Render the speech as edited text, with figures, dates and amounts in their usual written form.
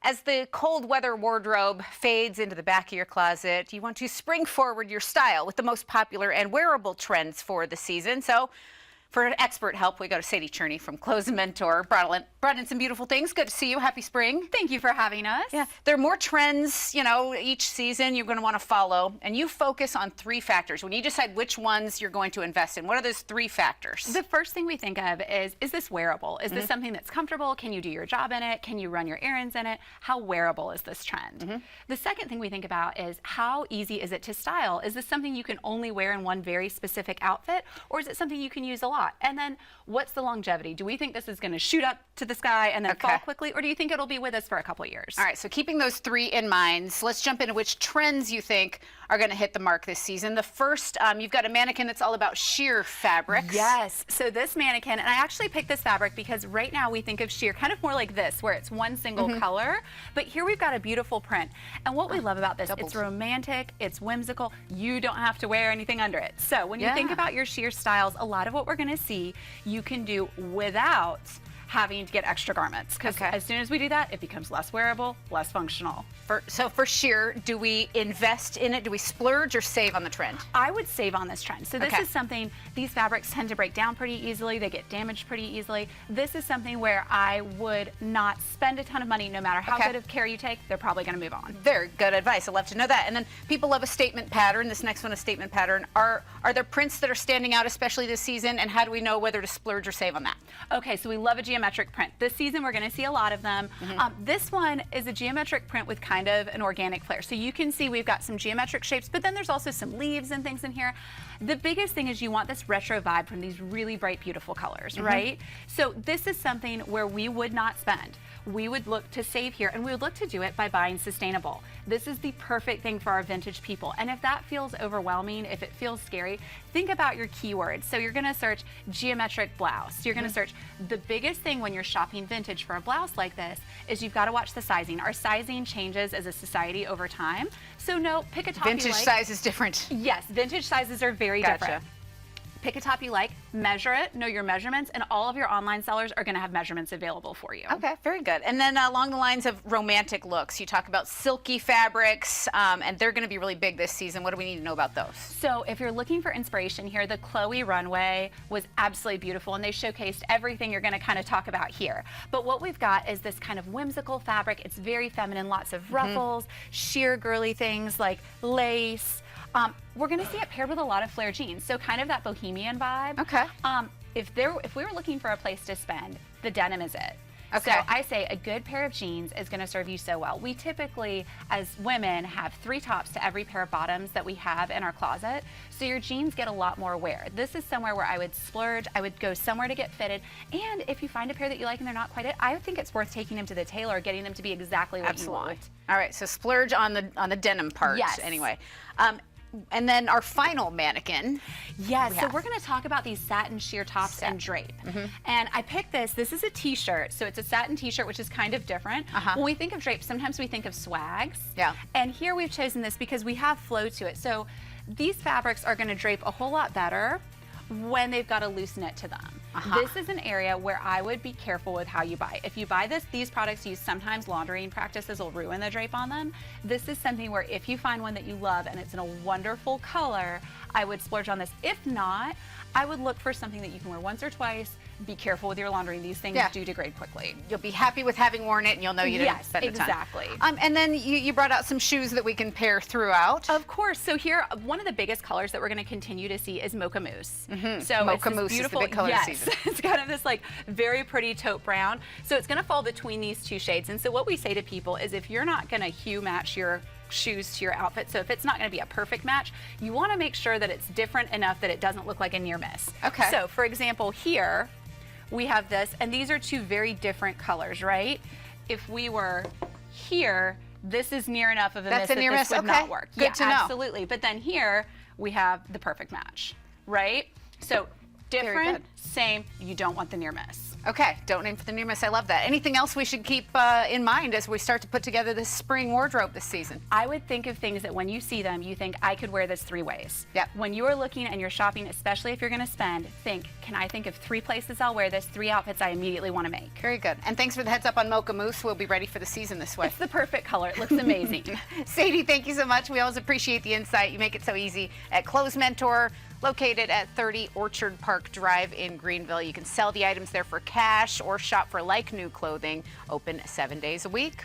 As the cold weather wardrobe fades into the back of your closet, you want to spring forward your style with the most popular and wearable trends for the season. So for expert help, we go to Sadie Cherney from Clothes Mentor. Brought in some beautiful things. Good to see you. Happy spring. Thank you for having us. Yeah, there are more trends, each season you're going to want to follow, and you focus on three factors. When you decide which ones you're going to invest in, what are those three factors? The first thing we think of is this wearable? Is this something that's comfortable? Can you do your job in it? Can you run your errands in it? How wearable is this trend? The second thing we think about is how easy is it to style? Is this something you can only wear in one very specific outfit, or is it something you can use a lot? And then what's the longevity? Do we think this is going to shoot up to the sky and then fall quickly, or do you think it'll be with us for a couple of years? All right, so keeping those three in mind, so let's jump into which trends you think are going to hit the mark this season. The first, you've got a mannequin that's all about sheer fabrics. Yes, so this mannequin, and I actually picked this fabric because right now we think of sheer kind of more like this, where it's one single color, but here we've got a beautiful print. And what we love about this, it's romantic, it's whimsical, you don't have to wear anything under it. So when you think about your sheer styles, a lot of what we're going to see you can do without having to get extra garments, because as soon as we do that, it becomes less wearable, less functional. So for sheer, do we invest in it? Do we splurge or save on the trend? I would save on this trend. So this is something, these fabrics tend to break down pretty easily. They get damaged pretty easily. This is something where I would not spend a ton of money. No matter how good of care you take, they're probably going to move on. Very good advice. I'd love to know that. And then people love a statement pattern. This next one, a statement pattern. Are there prints that are standing out, especially this season? And how do we know whether to splurge or save on that? Okay, so we love a geometric print. This season, we're going to see a lot of them. This one is a geometric print with kind of an organic flair. So you can see we've got some geometric shapes, but then there's also some leaves and things in here. The biggest thing is you want this retro vibe from these really bright, beautiful colors, right? So this is something where we would not spend. We would look to save here, and we would look to do it by buying sustainable. This is the perfect thing for our vintage people. And if that feels overwhelming, if it feels scary, think about your keywords. So you're gonna search geometric blouse. You're gonna search, the biggest thing when you're shopping vintage for a blouse like this is you've gotta watch the sizing. Our sizing changes as a society over time. So no, pick a top you like. Vintage size is different. Yes, vintage sizes are very different. Pick a top you like, measure it, know your measurements, and all of your online sellers are going to have measurements available for you. Okay, very good. And then along the lines of romantic looks, you talk about silky fabrics, and they're going to be really big this season. What do we need to know about those? So if you're looking for inspiration here, the Chloe runway was absolutely beautiful, and they showcased everything you're going to kind of talk about here. But what we've got is this kind of whimsical fabric. It's very feminine, lots of ruffles, sheer girly things like lace. We're going to see it paired with a lot of flare jeans, so kind of that bohemian vibe. Okay. If we were looking for a place to spend, the denim is it. Okay. So I say a good pair of jeans is going to serve you so well. We typically, as women, have 3 tops to every pair of bottoms that we have in our closet, so your jeans get a lot more wear. This is somewhere where I would splurge. I would go somewhere to get fitted, and if you find a pair that you like and they're not quite it, I think it's worth taking them to the tailor, getting them to be exactly what you want. All right, so splurge on the denim part. Yes. Anyway. And then our final mannequin. Yes, so we're going to talk about these satin sheer tops and drape. And I picked this is a t-shirt, so it's a satin t-shirt, which is kind of different. When we think of drape, sometimes we think of swags. Yeah. And here we've chosen this because we have flow to it. So these fabrics are going to drape a whole lot better when they've got a loose knit to them. This is an area where I would be careful with how you buy. If you buy these products use sometimes laundering practices will ruin the drape on them. This is something where if you find one that you love and it's in a wonderful color, I would splurge on this. If not, I would look for something that you can wear once or twice. Be careful with your laundering. These things do degrade quickly. You'll be happy with having worn it, and you'll know you didn't spend a ton. Exactly. And then you brought out some shoes that we can pair throughout. Of course. So here, one of the biggest colors that we're going to continue to see is mocha mousse. So mocha mousse is the big color season. It's kind of this like very pretty taupe brown. So it's going to fall between these 2 shades. And so what we say to people is if you're not going to hue match your shoes to your outfit, so if it's not going to be a perfect match, you want to make sure that it's different enough that it doesn't look like a near miss. Okay. So for example, here we have this, and these are 2 very different colors, right? If we were here, this is near enough of a miss that this would not work. Good to know. Absolutely. But then here we have the perfect match, right? So different, same, you don't want the near miss. Okay, don't aim for the near miss. I love that. Anything else we should keep in mind as we start to put together this spring wardrobe this season? I would think of things that when you see them, you think, I could wear this 3 ways. Yep. When you are looking and you're shopping, especially if you're going to spend, think, can I think of 3 places I'll wear this, 3 outfits I immediately want to make? Very good. And thanks for the heads up on Mocha Mousse. We'll be ready for the season this way. It's the perfect color. It looks amazing. Sadie, thank you so much. We always appreciate the insight. You make it so easy at Clothes Mentor, located at 30 Orchard Park Drive in Greenville. You can sell the items there for cash or shop for like new clothing. Open 7 days a week.